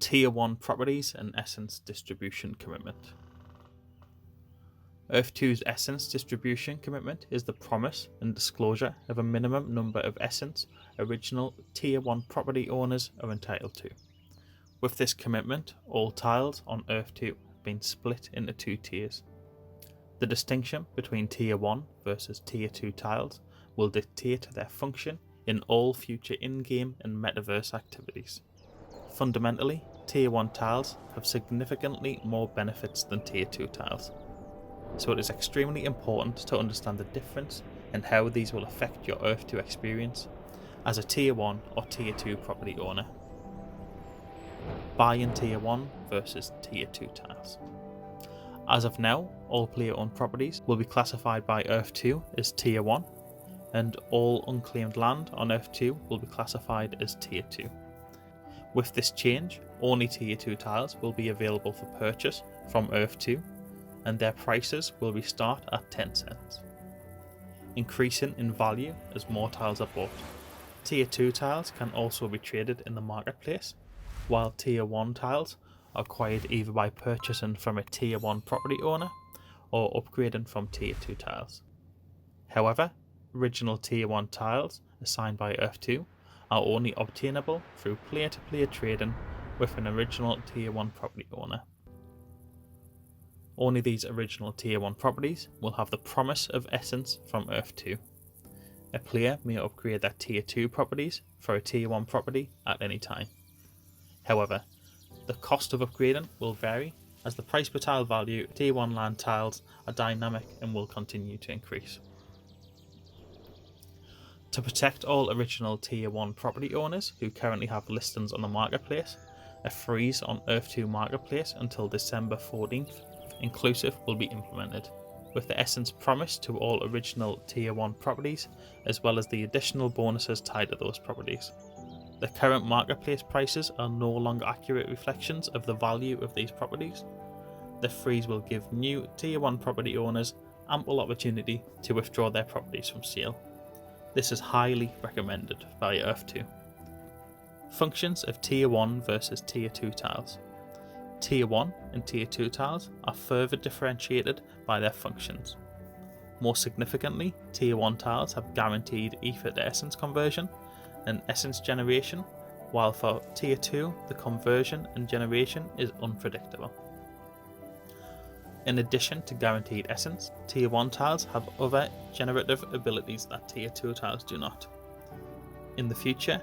Tier 1 properties and essence distribution commitment. Earth 2's essence distribution commitment is the promise and disclosure of a minimum number of essence original Tier 1 property owners are entitled to. With this commitment, all tiles on Earth 2 have been split into two tiers. The distinction between Tier 1 versus Tier 2 tiles will dictate their function in all future in-game and metaverse activities. Fundamentally, Tier 1 tiles have significantly more benefits than Tier 2 tiles, so it is extremely important to understand the difference and how these will affect your Earth 2 experience as a Tier 1 or Tier 2 property owner. Buy-in Tier 1 versus Tier 2 tiles. As of now, all player-owned properties will be classified by Earth 2 as Tier 1, and all unclaimed land on Earth 2 will be classified as Tier 2. With this change, only Tier 2 tiles will be available for purchase from Earth 2, and their prices will restart at 10 cents, increasing in value as more tiles are bought. Tier 2 tiles can also be traded in the marketplace, while Tier 1 tiles are acquired either by purchasing from a Tier 1 property owner or upgrading from Tier 2 tiles. However, original Tier 1 tiles assigned by Earth 2 are only obtainable through player-to-player trading with an original Tier 1 property owner. Only these original Tier 1 properties will have the promise of essence from Earth 2. A player may upgrade their Tier 2 properties for a Tier 1 property at any time. However, the cost of upgrading will vary as the price per tile value of Tier 1 land tiles are dynamic and will continue to increase. To protect all original Tier 1 property owners who currently have listings on the marketplace, a freeze on Earth 2 marketplace until December 14th inclusive will be implemented, with the essence promised to all original Tier 1 properties as well as the additional bonuses tied to those properties. The current marketplace prices are no longer accurate reflections of the value of these properties. The freeze will give new Tier 1 property owners ample opportunity to withdraw their properties from sale. This is highly recommended by Earth 2. Functions of Tier 1 versus Tier 2 tiles. Tier 1 and Tier 2 tiles are further differentiated by their functions. More significantly, Tier 1 tiles have guaranteed ether to essence conversion and essence generation, while for Tier 2 the conversion and generation is unpredictable. In addition to guaranteed essence, Tier 1 tiles have other generative abilities that Tier 2 tiles do not. In the future,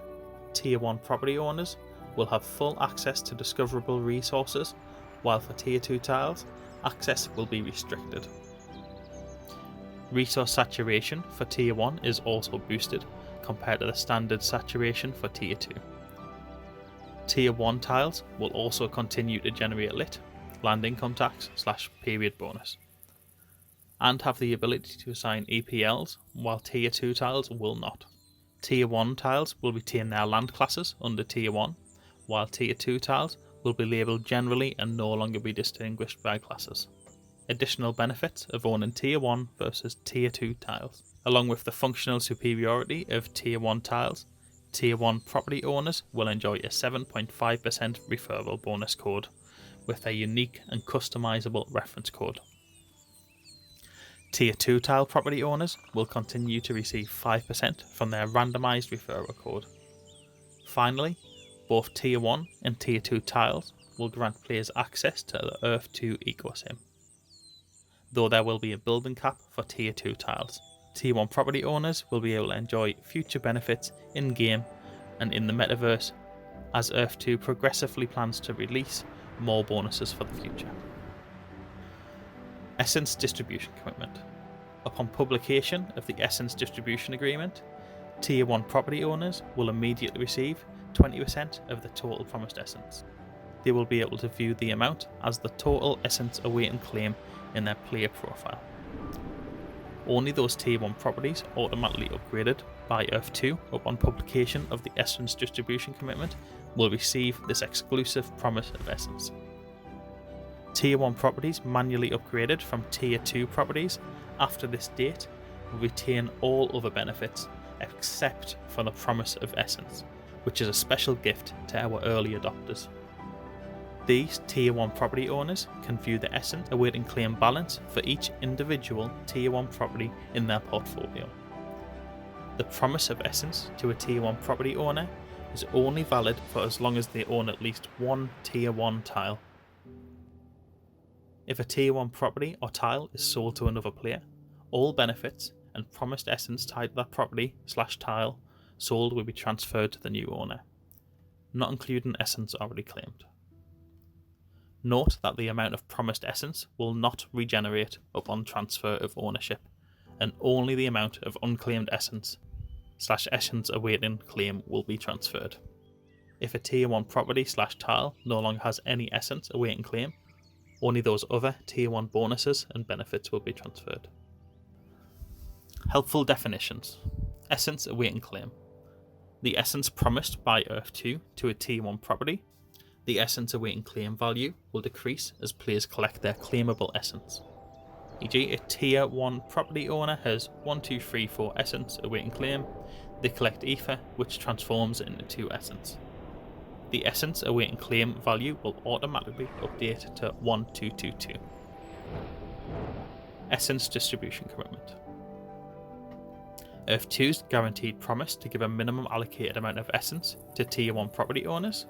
Tier 1 property owners will have full access to discoverable resources, while for Tier 2 tiles, access will be restricted. Resource saturation for Tier 1 is also boosted compared to the standard saturation for Tier 2. Tier 1 tiles will also continue to generate lit, land income tax / period bonus, and have the ability to assign EPLs, while Tier 2 tiles will not. Tier 1 tiles will retain their land classes under Tier 1, while Tier 2 tiles will be labelled generally and no longer be distinguished by classes. Additional benefits of owning Tier 1 versus Tier 2 tiles. Along with the functional superiority of Tier 1 tiles, Tier 1 property owners will enjoy a 7.5% referral bonus code with a unique and customizable reference code. Tier 2 tile property owners will continue to receive 5% from their randomized referral code. Finally, both Tier 1 and Tier 2 tiles will grant players access to the Earth 2 ecosim, though there will be a building cap for Tier 2 tiles. Tier 1 property owners will be able to enjoy future benefits in-game and in the metaverse as Earth 2 progressively plans to release more bonuses for the future. Essence Distribution Commitment. Upon publication of the Essence Distribution Agreement, Tier 1 property owners will immediately receive 20% of the total promised essence. They will be able to view the amount as the total essence awaiting claim in their player profile. Only those Tier 1 properties automatically upgraded by Earth 2 upon publication of the Essence Distribution Commitment will receive this exclusive promise of essence. Tier 1 properties manually upgraded from Tier 2 properties after this date will retain all other benefits except for the promise of essence, which is a special gift to our early adopters. These Tier 1 property owners can view the Essence awaiting claim balance for each individual Tier 1 property in their portfolio. The promise of Essence to a Tier 1 property owner is only valid for as long as they own at least one Tier 1 tile. If a Tier 1 property or tile is sold to another player, all benefits and promised Essence tied to that property/tile sold will be transferred to the new owner, not including Essence already claimed. Note that the amount of promised Essence will not regenerate upon transfer of ownership, and only the amount of unclaimed Essence/Essence awaiting claim will be transferred. If a Tier 1 property/tile no longer has any Essence awaiting claim, only those other Tier 1 bonuses and benefits will be transferred. Helpful definitions. Essence awaiting claim. The Essence promised by Earth 2 to a Tier 1 property. The Essence awaiting claim value will decrease as players collect their claimable Essence. E.g., a Tier 1 property owner has 1, 2, 3, 4 Essence awaiting claim. They collect Ether, which transforms into 2 Essence. The Essence awaiting claim value will automatically update to 1222. Essence distribution commitment. Earth 2's guaranteed promise to give a minimum allocated amount of Essence to Tier 1 property owners.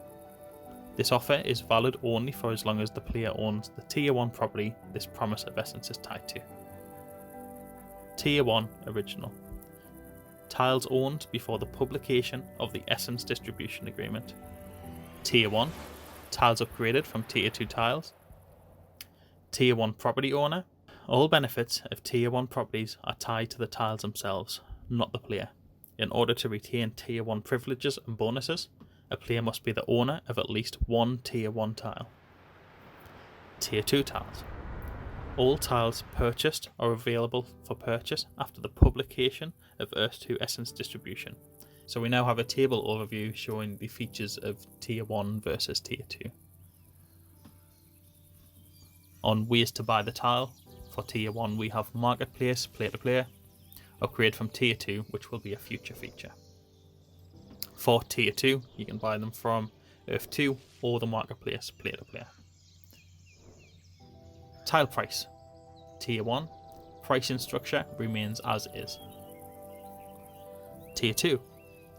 This offer is valid only for as long as the player owns the Tier 1 property this promise of Essence is tied to. Tier 1 Original. Tiles owned before the publication of the Essence distribution agreement. Tier 1. Tiles upgraded from Tier 2 tiles. Tier 1 property owner. All benefits of Tier 1 properties are tied to the tiles themselves, not the player. In order to retain Tier 1 privileges and bonuses, a player must be the owner of at least one Tier 1 tile. Tier 2 tiles. All tiles purchased are available for purchase after the publication of Earth 2 Essence distribution. So we now have a table overview showing the features of Tier 1 versus Tier 2. On ways to buy the tile, for Tier 1 we have Marketplace, Player to Player, upgrade from Tier 2, which will be a future feature. For Tier 2, you can buy them from Earth 2 or the Marketplace, Player to Player. Tile price. Tier 1, pricing structure remains as is. Tier 2,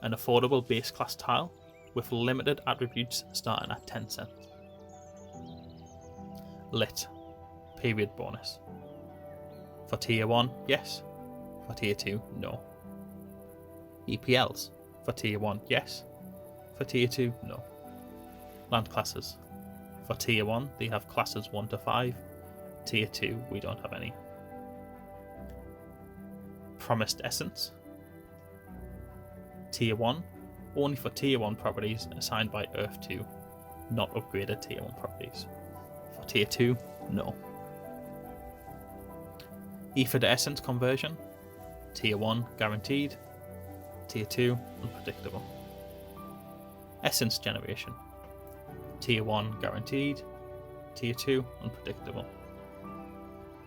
an affordable base class tile with limited attributes starting at 10 cents. Lit, period bonus. For Tier 1, yes. For Tier 2, no. EPLs. For Tier 1, yes. For Tier 2, no. Land classes. For Tier 1, they have classes 1 to 5. Tier 2, we don't have any. Promised Essence. Tier 1, only for Tier 1 properties assigned by Earth 2, not upgraded Tier 1 properties. For Tier 2, no. Ether to Essence conversion. Tier 1, guaranteed. Tier 2, unpredictable. Essence generation. Tier 1, guaranteed. Tier 2, unpredictable.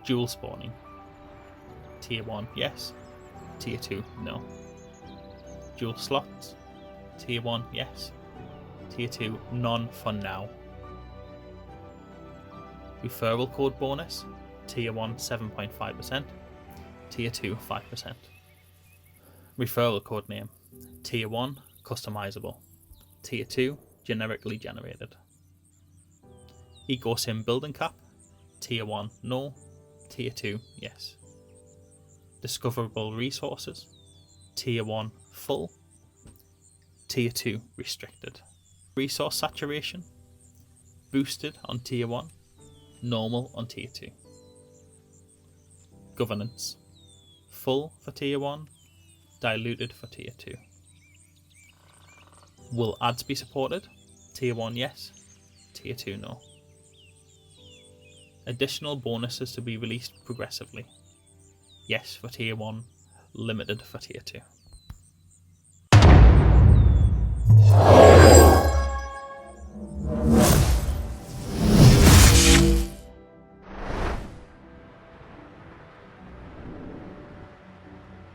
Dual spawning. Tier 1, yes. Tier 2, no. Dual slots. Tier 1, yes. Tier 2, none for now. Referral code bonus. Tier 1, 7.5%. Tier 2, 5%. Referral code name. Tier 1, customizable. Tier 2, generically generated. EcoSim building cap. Tier 1, no. Tier 2, yes. Discoverable resources. Tier 1, full. Tier 2, restricted. Resource saturation. Boosted on Tier 1. Normal on Tier 2. Governance. Full for Tier 1. Diluted for Tier 2. Will ads be supported? Tier 1, yes. Tier 2, no. Additional bonuses to be released progressively. Yes for Tier 1, limited for Tier 2.